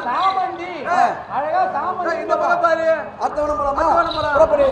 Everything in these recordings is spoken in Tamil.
சாமந்தி அழகா சாமந்தி இந்த பக்கம் பாரு அர்த்தவனம் போலாமா புறப்படு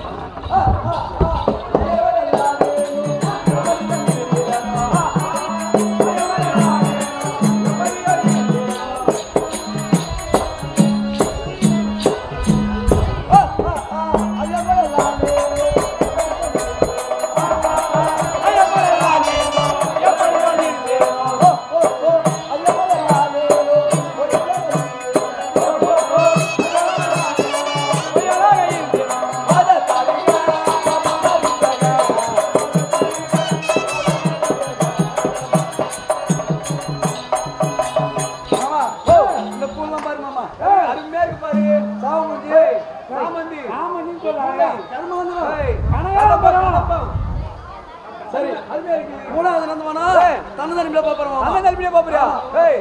சரி மூணாவது நந்தவனா தன்னதனிமையில பாப்பறோம் தன்னதனிமையில பாப்பறியா ஏய்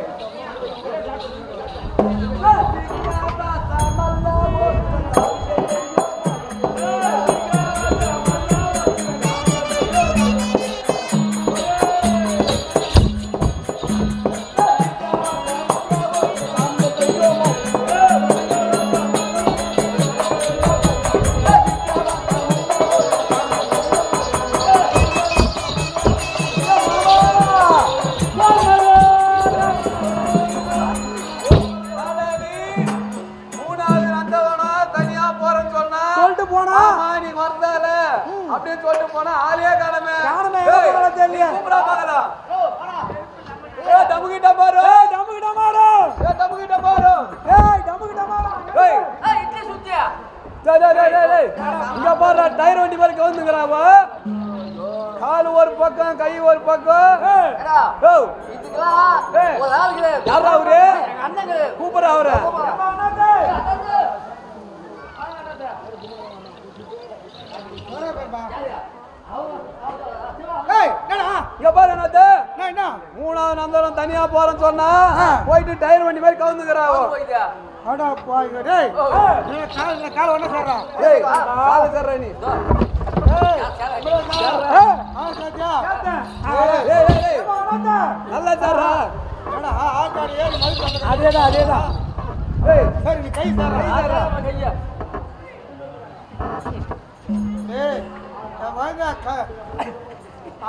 அப்படியே சொல்லிட்டு போனா ஆளே காணமே கூப்பிடா பாக்கலாம் ஏய் டமுகிட்ட பாரு ஏய் டமுகிட்ட பாரு ஏய் டமுகிட்ட பாரு ஏய் டமுகிட்ட பாரு ஏய் ஏய் இட்லி சுத்தியா டேய் இங்க பாரு டயர் வண்டி மாதிரி கவுந்துங்கறாவ கால் ஒரு பக்கம் கை ஒரு பக்கம் ஏடா ஏய் இதுக்குலாம் ஒரு ஆளுக்கு யாரா அவரே அண்ணங்க கூப்பிடுறா அவரே மூணாவது நந்தனம் தனியா போறேன்னு சொன்னா போயிட்டு டயர் வண்டி மாதிரி கவுந்துக்கிறாவோ நல்லா சாரா அதேதான் அதேதான் சரி நீ கை சாரா கையா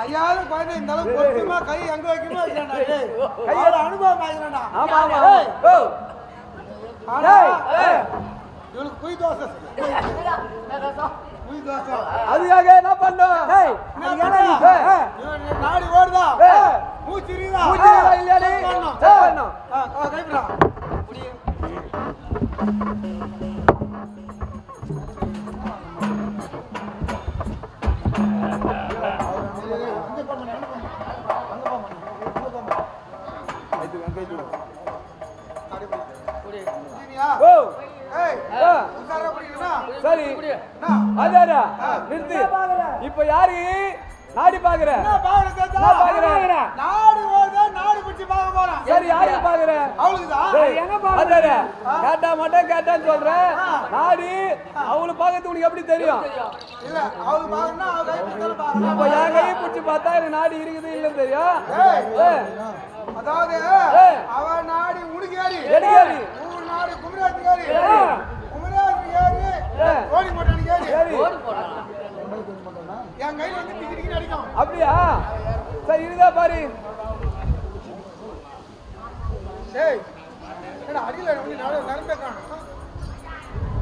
ஐயாவது குழந்தை இந்த அளவுக்கு பொறுத்துமா கை அங்க வைக்குமா கையோட அனுபவம் ஆகிறா ஆமா ஆமா இவளுக்கு குய் தோசை அதுக்காக என்ன பண்ணோம் நாடி ஓடுதா மூச்சு இல்லையா கைப்பிடா சரி நிறுத்து இப்ப யாரு நாடி பாக்குற சரி யாரு பாக்குற கேட்டா மட்டும் கேட்டான்னு சொல்ற நாடி அவளுக்கு பாக்கிறது உனக்கு எப்படி தெரியும் இப்ப என் கையை பிடிச்சி பார்த்தா எனக்கு நாடி இருக்குது இல்லன்னு தெரியும் அதாவது அவன் நாடி உனக்கு ஏறி நாடி குமராஜ் ஏறி ஓடி போட்டான் என் கையில வந்து டிக்கெட் அடிக்கும் அப்படியா சரி இதுதா பாரு டேய் என்னடா அடியில வந்து நரம்பே காணோம்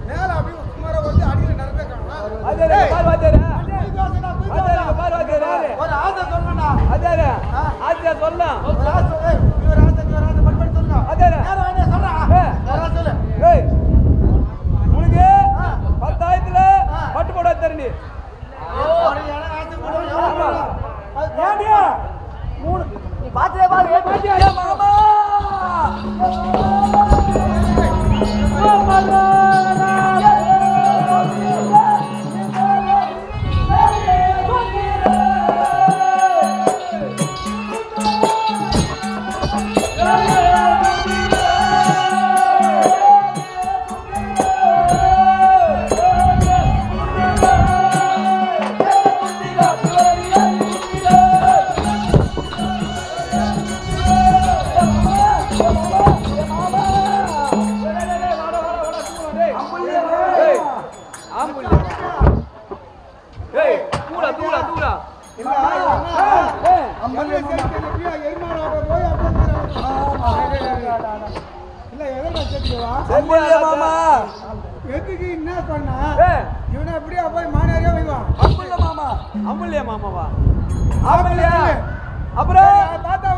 மேல அப்படியே சுமாரா வந்து அடியில நரம்பே காணோம் அதே பாரு வாதேரா பாரு வாதேரா ஒரு ஆசை சொல்லணும்டா அதே ஆசை சொல்லலாம் ஒரு ஆசை இவர் ஆசை பட் சொல்லுங்க அதே யாரோ என்ன சொல்றா ஒரு ஆசை சொல்லு ஏய் உனக்கு 10,000ல பட்டு போட தரண்டி மாமா எதுக்கு என்ன பண்ண இவனை எப்படியா போய் மானியாரியா வைவான் அம்புல்ல மாமா அம்புல்லையா மாமாவா ஆம்பல்லையா அப்புறம் பார்த்தா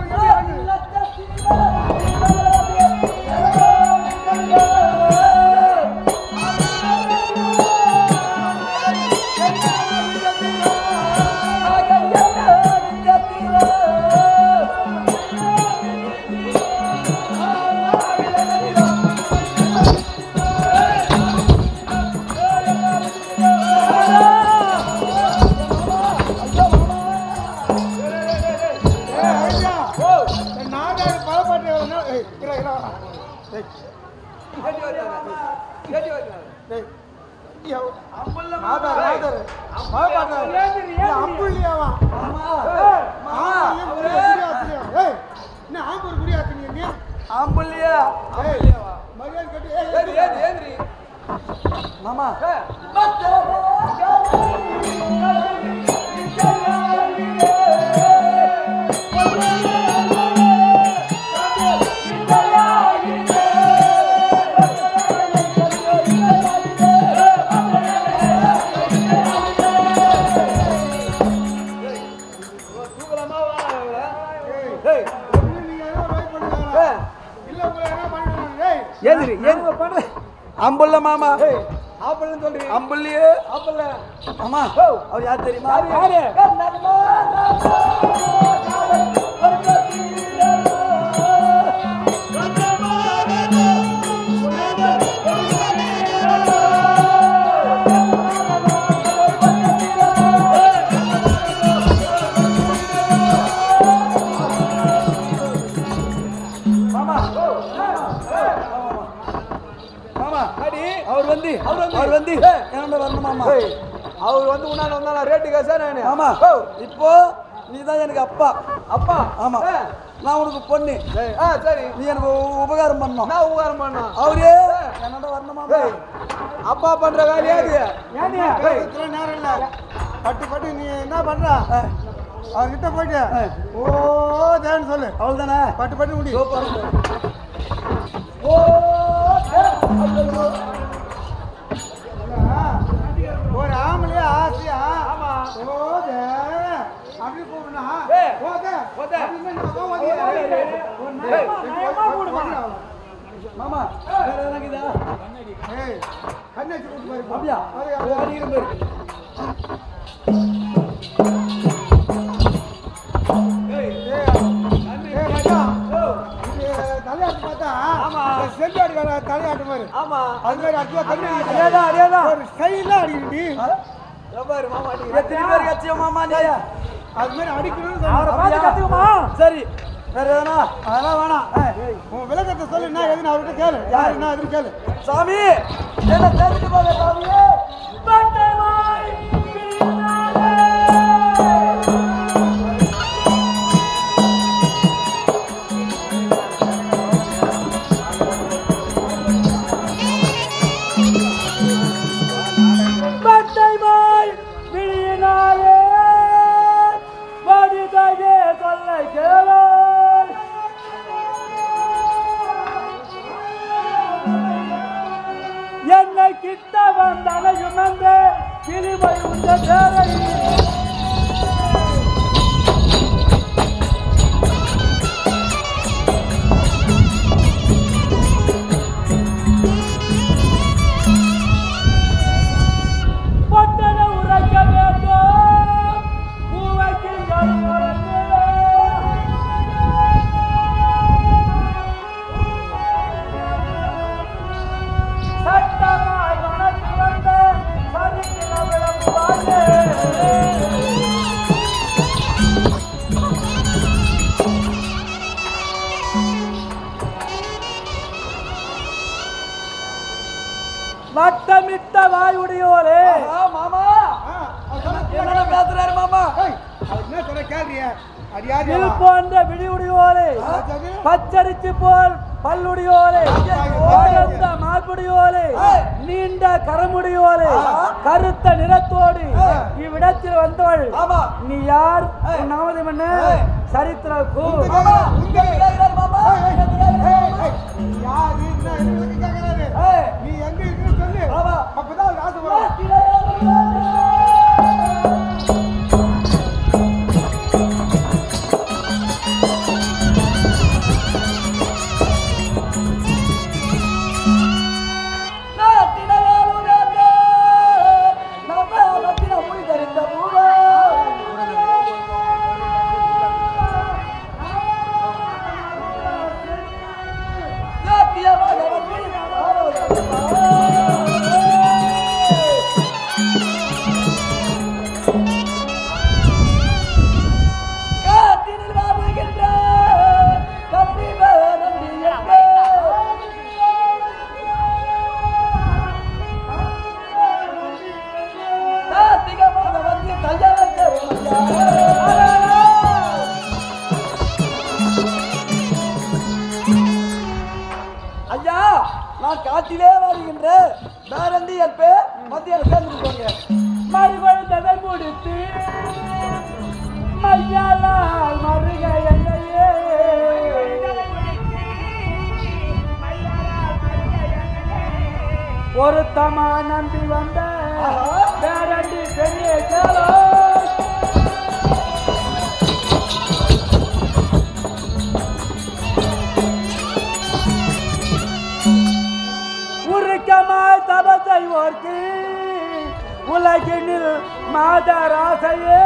மாமா அம்புல்ல மாமா ஆப்பல்னு சொல்றீங்க அம்புல்லியே ஆப்பல்ல மாமா அவர் யார் தெரியுமா யாரு அவர் வந்து என்னோட வரணும் மாமா அவர் வந்து உன்னால வந்தாலும் ரேட்டு கேசா நானு ஆமா இப்போ நீதான் எனக்கு அப்பா அப்பா ஆமா நான் உனக்கு பொண்ணு சரி நீ எனக்கு உபகாரம் பண்ணணும் நான் உபகாரம் பண்ணணும் அவரே என்னோட வரணும் மாமா அப்பா பண்ற வேலையாது நேரம் இல்ல பட்டு பட்டு நீ என்ன பண்ற அவர்கிட்ட போயிட்டு ஓ தேன்னு சொல்லு அவ்வளவுதானே பட்டு பட்டு முடி ஒரு ஆம்பளையா ஆசையா போத அப்படி போகணும் மாமா கண்ணாச்சு அப்படியா தலையாட்டு பார்த்தா செஞ்சாடு தலையாட்டு மாதிரி ஆமா அது மாதிரி அடுத்த தண்ணி அதேதான் ஒரு ஸ்டைலா அடிக்கடி மாமா எத்தனை பேர் கட்சியோ மாமா நீ அது மாதிரி அடிக்கணும்னு சரி வேற எதனா அதெல்லாம் வேணாம் உன் விளக்கத்தை சொல்லு என்ன எதுன்னு அவர்கிட்ட கேளு யாரு என்ன எதுன்னு கேளு சாமி என்ன சேர்த்துட்டு போக சாமியே கிட்ட வந்தனையும் அந்த கிளிமை உண்ட தேரை பொட்டன உரைக்க வேண்டும் பூவைக்கு சட்டமாய் மனத்தில் வந்த வட்டமிட்ட வாயுடையோரே மாமா என்ன பேசுறாரு மாமா என்ன சொல்ல கேள்றியா வில் போன்ற விழியுடையோரே, பச்சரிச்சு போல் பல்லுடையோரே, ஓரந்த மார்புடையோரே, நீண்ட கரமுடையோரே, கருத்த நிறத்தோடு இவ்விடத்தில் வந்தவள் நீ யார்? நாமதம் என்ன? சரித்திர நீ எங்க இருக்குன்னு சொல்லு, அப்பதான் காசு வரும். காட்டிலே வருகின்ற பேரண்டி என் பேர் மத்தியானம் சேர்ந்துருக்கோங்க. மறுபடி ததை முடித்து மையாலால் மருக எல்லையே ஒருத்தமா நம்பி வந்த பேரண்டி பெரிய சேலோ உருக்கமாய் தபத்தை ஓர்க்கு உலகினில் மாதராசையே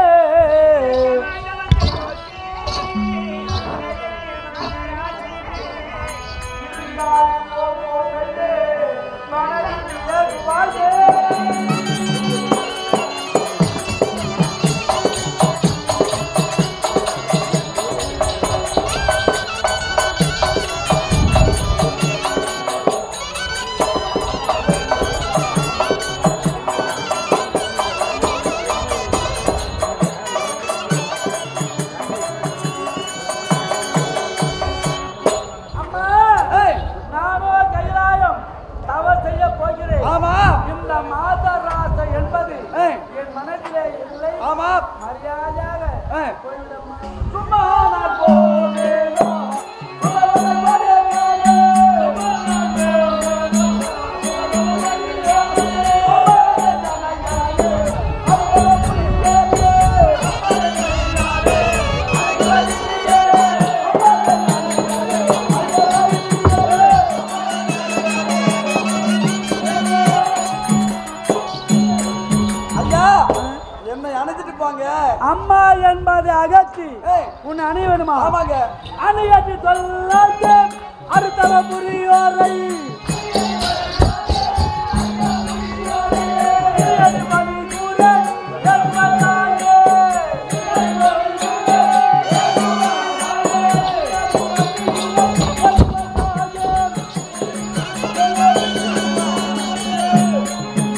அம்மா என்பதை அகற்றி உன் அணி வேணுமா? ஆமாங்க. அணியற்றி சொல்லாத அடுத்தவ புரியோரை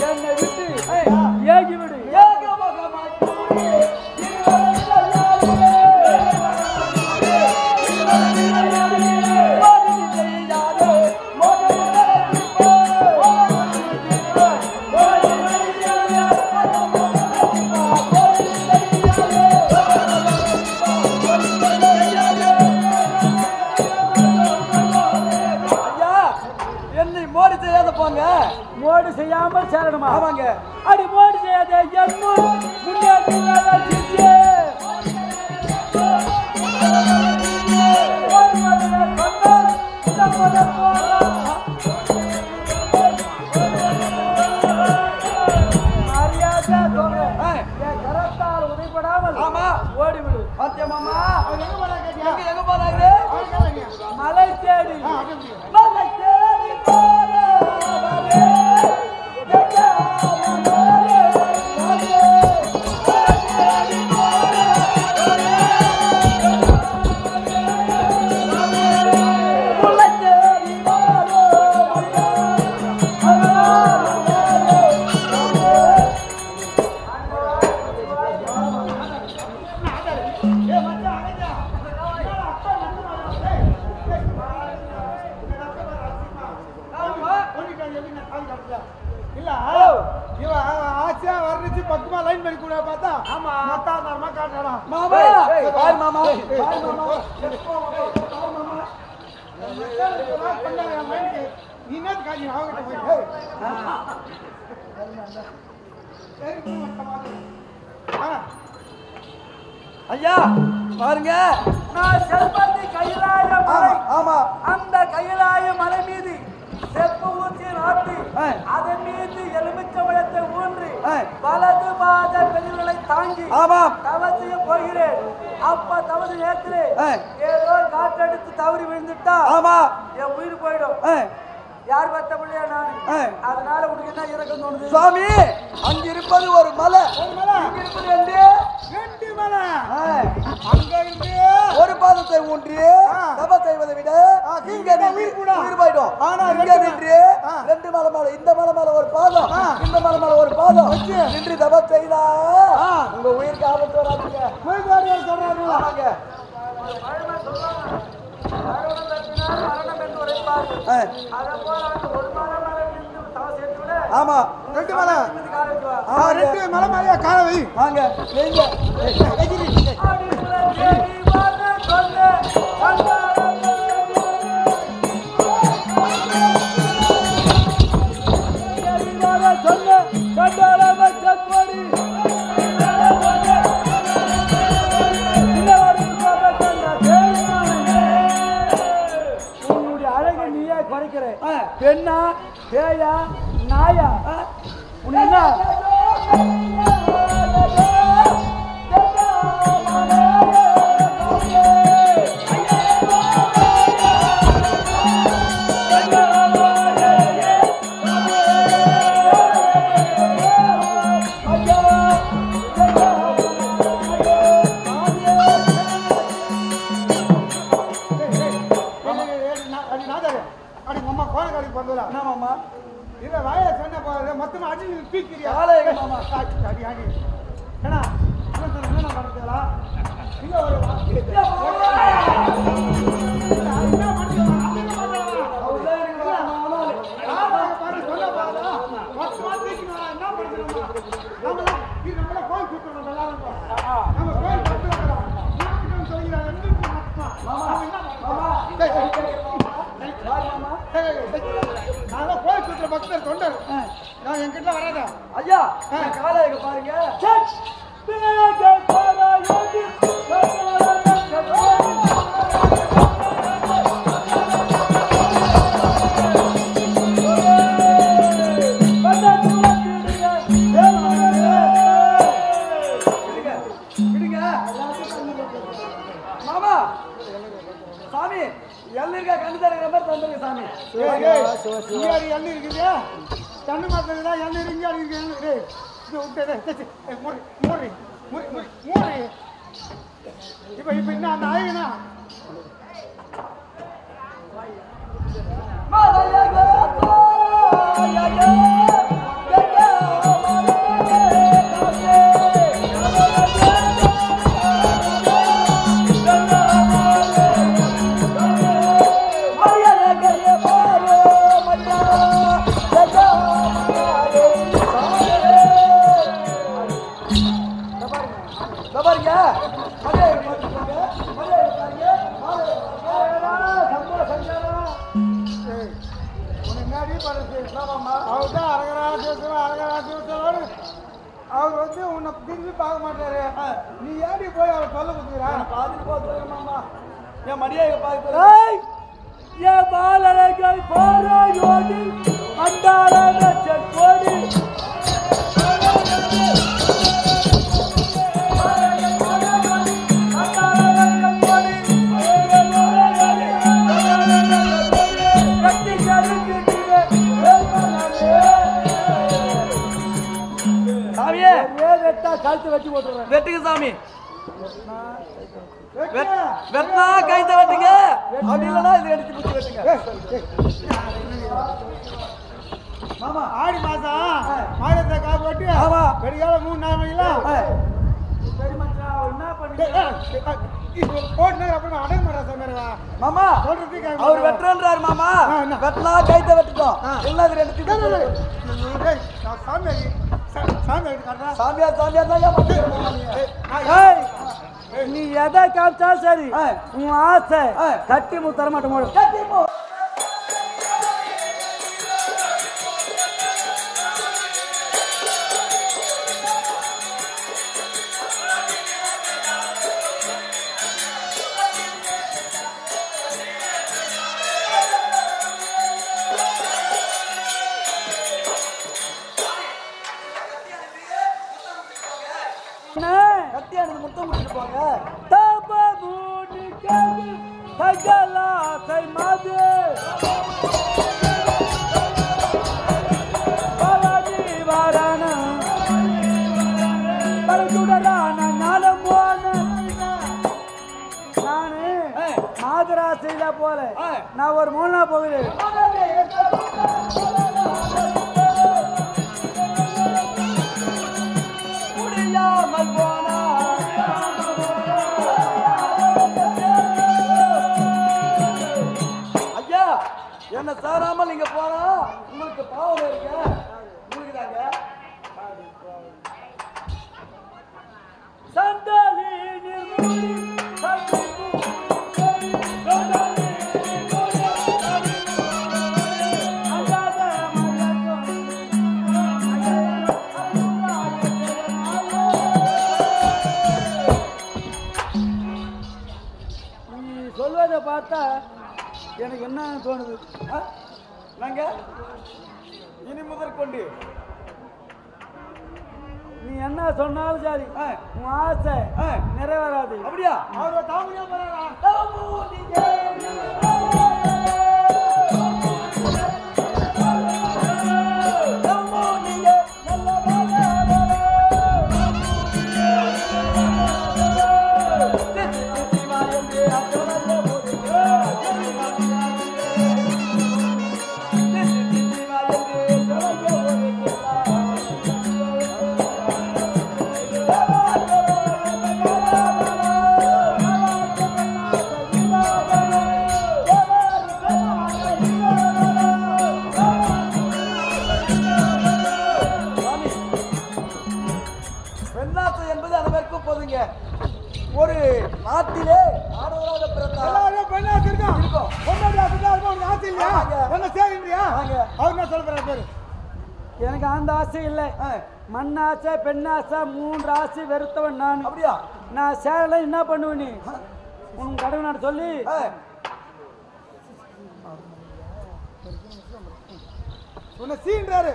என்னை விட்டு ஏகிவிடு. மோடி செய்யாமல் சேரணுமா? ஆமாங்க. அடி மோடி செய்யாத கரத்தால் உதைப்படாமல் ஓடிவிடு. எங்க போறாங்க? மலை தேடி மலை தேடி ஏ பாய் மாமா பாய் மாமா நீ என்ன காட்சி அவங்கிட்ட போய் ஐயா பாருங்க நான் செல்பந்தி கையிலாய மலை ஆமா அந்த கையிலாய மலை மீது செப்பு ஊற்றி நாட்டி அதன் மீது எலுமிச்சம்பழத்தை ஊன்றி வலது பாத பெண்களை தாங்கி தவசிய போகிறேன். அப்ப தவறு ஏற்கிறேன் ஏதோ காற்றடித்து தவறி விழுந்துட்டா என் உயிர் போயிடும். யார் பத்த பிள்ளையா நான் அதனால உனக்கு என்ன இறக்கம் தோணுது சுவாமி? அங்க இருப்பது ஒரு மலை, இங்க இருப்பது ரெண்டு மலை. அங்க இருந்து ஒரு பாதத்தை ஊன்றி தப செய்வதை விட இங்க உயிர் போயிடும். ஆனா இங்க நின்று ரெண்டு மலை மேல, இந்த மலை மேல ஒரு பாதம், இந்த மலை மேல ஒரு பாதம் நின்று தப செய்தா உங்க உயிருக்கு ஆபத்து வராதுங்க. சொல்றாங்க ஆமா ரெண்டு மலை, ரெண்டு மலை மேலே கால வை. வாங்க பெண்ணா பேயா நாயா உன்னை என்ன மொத்தமா அடி தூக்கிறியா? ஏன்னா என்ன பண்றீங்களா? இல்ல ஒரு நான் கோயில் சுற்றுற பக்தர் தொண்டர், நான் என்கிட்ட வராதா? ஐயா காலையை பாருங்க. மாமா சாமி எல்லிருக்கா கண்டு தருகிற மாதிரி தந்துருங்க சாமி. எண்ணெய் இருக்குதா? தண்ணி மாத்திரா எண்ணெய் இங்கே இருக்கு. இப்ப இப்ப என்ன அந்த ஆயுனா அவர்தான் அரகராஜ அவர் வந்து உன்னை திரும்பி பார்க்க மாட்டாரு. நீ ஏடி போய் அவர் சொல்ல கொடுக்குறா? பாத்துட்டு போமா என் மடியை பார்த்து பாலர்கள் பாராயோடி அண்டாள கோடி கழுத்து வெட்டி போட்டுறேன். வெட்டுங்க சாமி, வெட்டினா கைத்த வெட்டுங்க, அப்படி இல்லைன்னா இது எடுத்து பிடிச்சி வெட்டுங்க. மாமா ஆடி மாசம் மாதத்தை காப்பு போட்டு வெடிகால 3 4 மணிலாம் என்ன பண்ணி போட்டு அப்புறம் அடங்க மாட்டா மாமா சொல்றதுக்கு அவர் வெட்டுறாரு. மாமா வெட்டினா கைத்த வெட்டுட்டோம், இல்ல இது எடுத்து சாமியார் சாமியார் தான் நீ எதை காமிச்சாலும் சரி உன் ஆசை கட்டி தர மாட்டோம். கத்தியானது முத்தம் முடிச்சுட்டு போங்க. மாதராசில போல நான் ஒரு மூணா போகிறேன். ஐயா என்ன சாராமல் நீங்க போனா உங்களுக்கு பாவம் இருக்க உங்களுக்கு தாங்க. சண்டாலி சொல்வதை பார்த்தா எனக்கு என்ன தோணுது, நாங்க இனி முதற்கொண்டு நீ என்ன சொன்னாலும் சரி உன் ஆசை நிறைவேறாது. அப்படியா? அவரை தாமதியா போறாரா? ஒரு நாட்டிலே ஆடவராக பிறந்தார். பெண்ணாச்சு இருக்கான். பொண்ணாடி ஆசை இல்லையா? என்ன செய்யறியா? அவர் என்ன சொல்ற பேரு? எனக்கு அந்த ஆசை இல்லை. மண்ணாசை பெண்ணாசை 3 ஆசை வெறுத்தவன் நான். அப்படியா? நான் சேரல என்ன பண்ணுவேன் நீ உன் கடவுள் நான் சொல்லி உன்னை சீன்றாரு.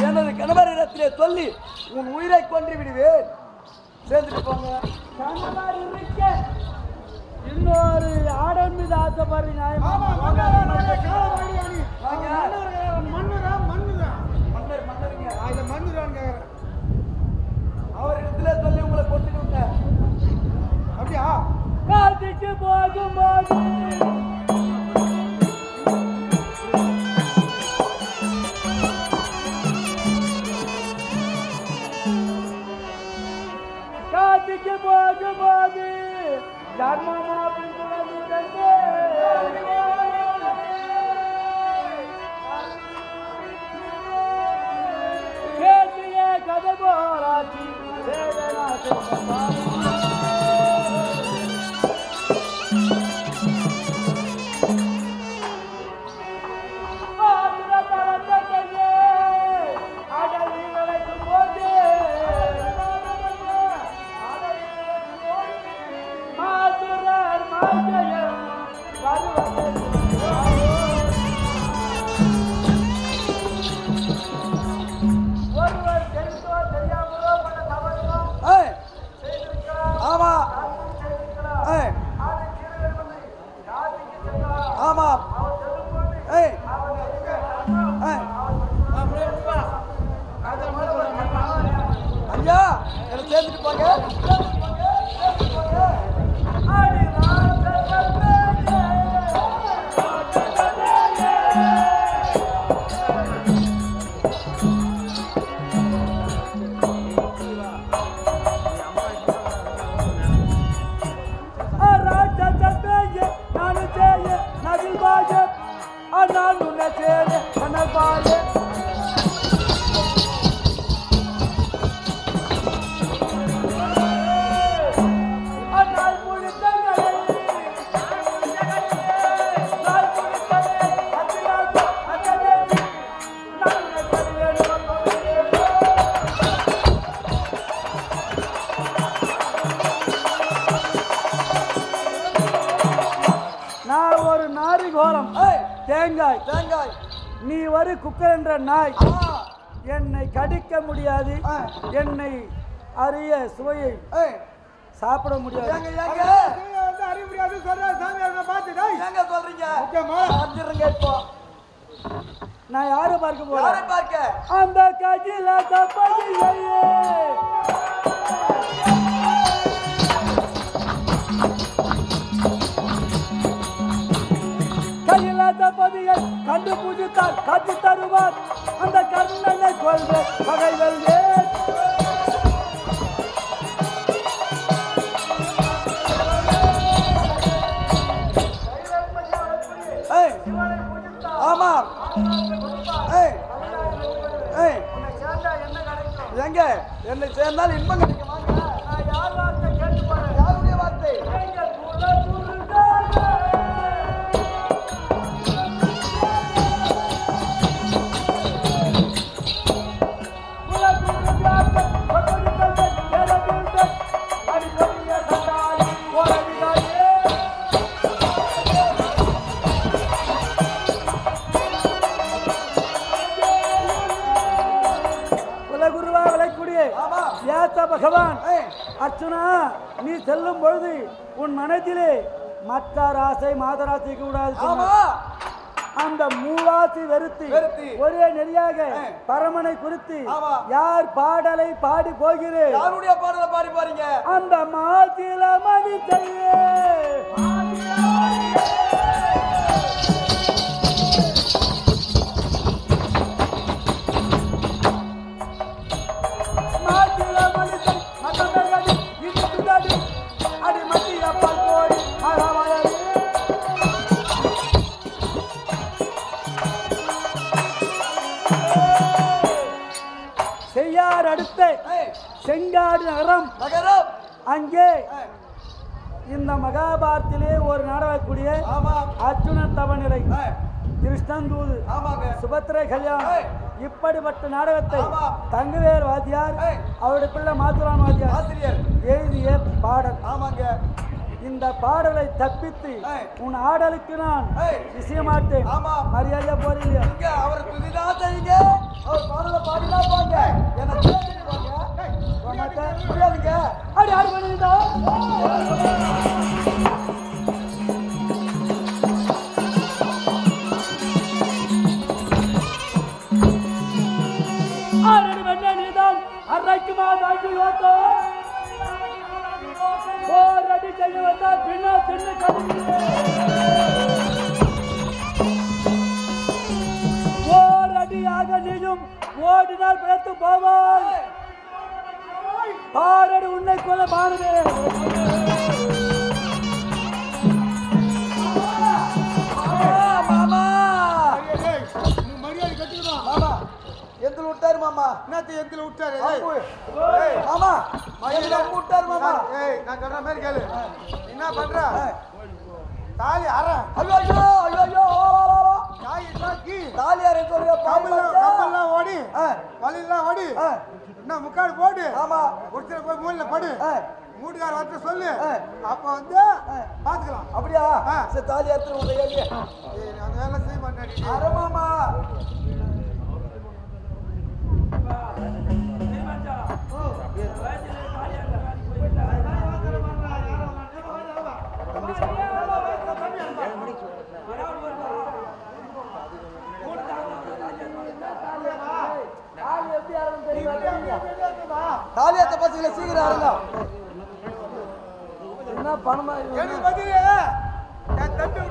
எனது கணவரிடத்திலே சொல்லி உன் உயிரை கொன்று விடுவேன். சேர்ந்துட்டு போங்க. இன்னொரு ஆடல் மீது ஆசைப்படுற நியாயமா? அவரிடத்திலே சொல்லி உங்களை கொண்டுடுங்க. அப்படியா? காட்டுக்கு போகும்போது காட்டுக்கு போகும்போது தர்மமா பின்தொடர்ந்து கேட்டிய கதை போராட்சி வேதனா ஆமா ஆமா. ஐயா என்ன சேர்ந்துட்டு போங்க. கண்ணல் பாரு தேங்காய் தேங்காய் நீ வரு குக்கர் என்ற நாய் என்னை கடிக்க முடியாது என்னை அரிய சுவையை சாப்பிட முடியாது அறிய முடியாது சொல்ற சாமி பார்த்து எங்க சொல்றீங்க இப்போ நான் யாரை பார்க்க போறேன் அந்த காட்சியில தப்பதில்லையே பதிகள் கண்டு பூஜித்தார் காட்சி தருவார் அந்த கர்ணனை கொள்க பகை வெல்வே ஆமா எங்க என்னை சேர்ந்தால் இன்பம் கிடைக்கும் யார் வார்த்தை கேட்டு போறேன் யாருடைய வார்த்தை பகவான் அர்ச்சுனா நீ செல்லும் பொழுது உன் மனதிலே மற்றார் ஆசை மாதராசை கூடாது அந்த மூவாசி வெறுத்து ஒரே நெறியாக பரமனை குறித்து யார் பாடலை பாடி போகிறேன் யாருடைய பாடலை பாடி பாருங்க அந்த மாசில மணி செய்ய செய்யார் அடுத்த செங்காடு நகரம் அங்கே இந்த மகாபாரத்திலே ஒரு நாடகக்கூடிய அர்ஜுனன் தவநிலை கிருஷ்ணன் தூது சுபத்திரை கல்யாணம் இப்படிப்பட்ட நாடகத்தை தங்கவேல் வாத்தியார் அவருடைய பிள்ளை மாத்துரான் வாத்தியார் எழுதிய பாடல் இந்த பாடலை தப்பித்து உன் ஆடலுக்கு நான் விஷயமாட்டேன் மரியாதையா போறீங்க அவர் துதிதான் செய்யுங்க அவர் பாடலை பாடினா போங்க எனக்கு முடியாதுங்க அப்படி ஆடு பண்ணிட்டா ஆரடி பண்ண நீதான் அரைக்குமா தாங்கி ஓட்டோ ஓரடி செய்ய வந்தா பின்னா தின்னு ஓரடியாக நீயும் ஓடினால் பிழைத்து போவாய் ஆரடி உன்னை கொல்ல பாருங்க மாமா மரியாதை கட்டிடுமா மாமா எந்தில விட்டாரு மாமா என்னத்து எந்தில விட்டாரு மாமா எந்தில விட்டாரு மாமா ஏய் நான் சொல்ற மாதிரி கேளு என்ன பண்ற தாலி அற ஐயோ ஐயோ ஐயோ தாலி தாக்கி தாலி அற சொல்ற கம்பெல்லாம் ஓடி வலிலாம் ஓடி என்ன முக்காடு போடு ஆமா ஒருத்தர் போய் மூலையில படு மூட்டுக்கார வந்து சொல்லு அப்ப வந்து பாத்துக்கலாம் அப்படியா சரி தாலி அறுத்து உங்க ஏலிய அந்த வேலை செய்ய மாட்டேன் அற மாமா தாலியாத்த பசங்களை சீக்கிரம் ஆடுங்க என்ன பணமா எனக்கு பதில் என் தட்டு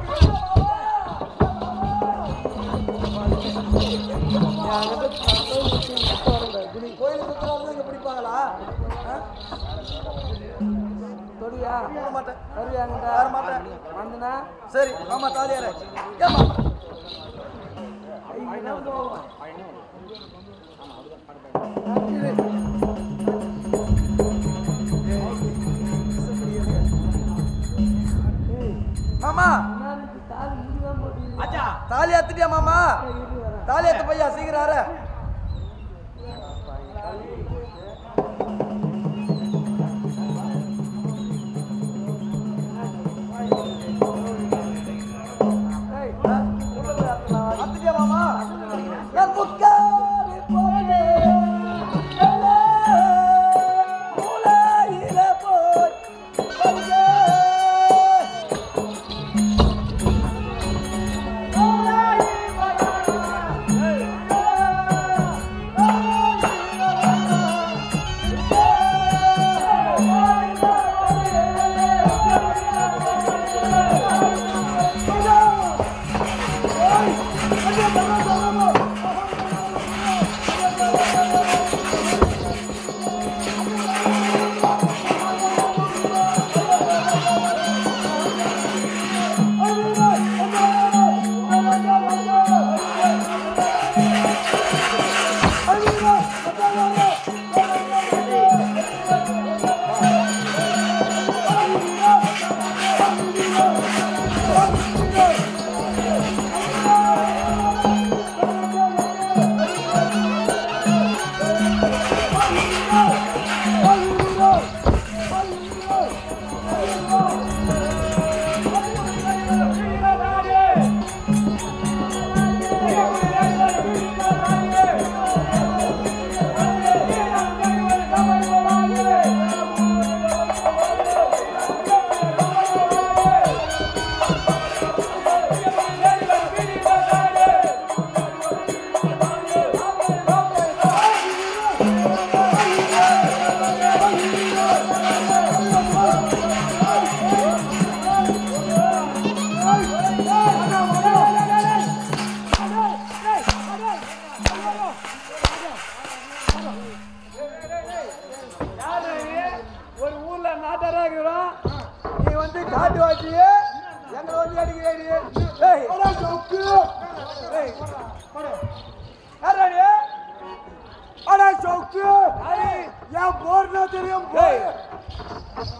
கோயில் சுத்தம் இங்க பிடிப்பாங்களா தொடியா மாட்டேன் வருவியாங்கடா வர மாட்டேன் வந்துனா சரி மாமா தாலியார ஏமா மாமா தாலி அத்துட்டியா மாமா? தாலி அத்து பையா சீக்கிரம். அத்துட்டியா மாமா?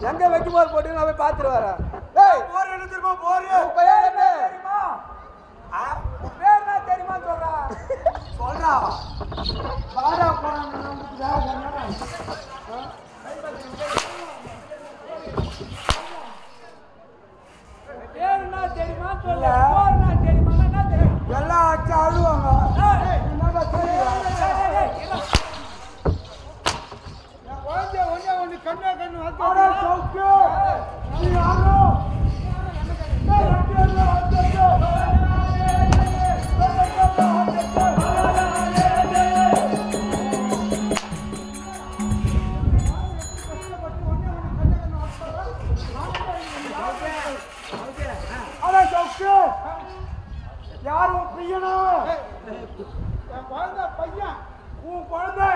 எங்க வெட்டி போர் போட்டு நான் போய் பாத்துட்டு வரேன். போர் என்ன தெரியுமா? போர் பேர் என்ன தெரியுமா? பேர் என்ன தெரியுமா சொல்றா? சொல்றா பாரா போறான். பேர் என்ன தெரியுமா சொல்ல? போர் என்ன தெரியுமா? என்ன தெரியும்? எல்லாம் ஆச்சு அழுவாங்க. என்னடா தெரியுமா? ஒன்னு கண்ணா கண்ணு வந்து சௌக்கு நீ யாரோ யாரும் பையனா? குழந்தை பையன். உன் குழந்தை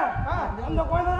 அந்த குழந்தை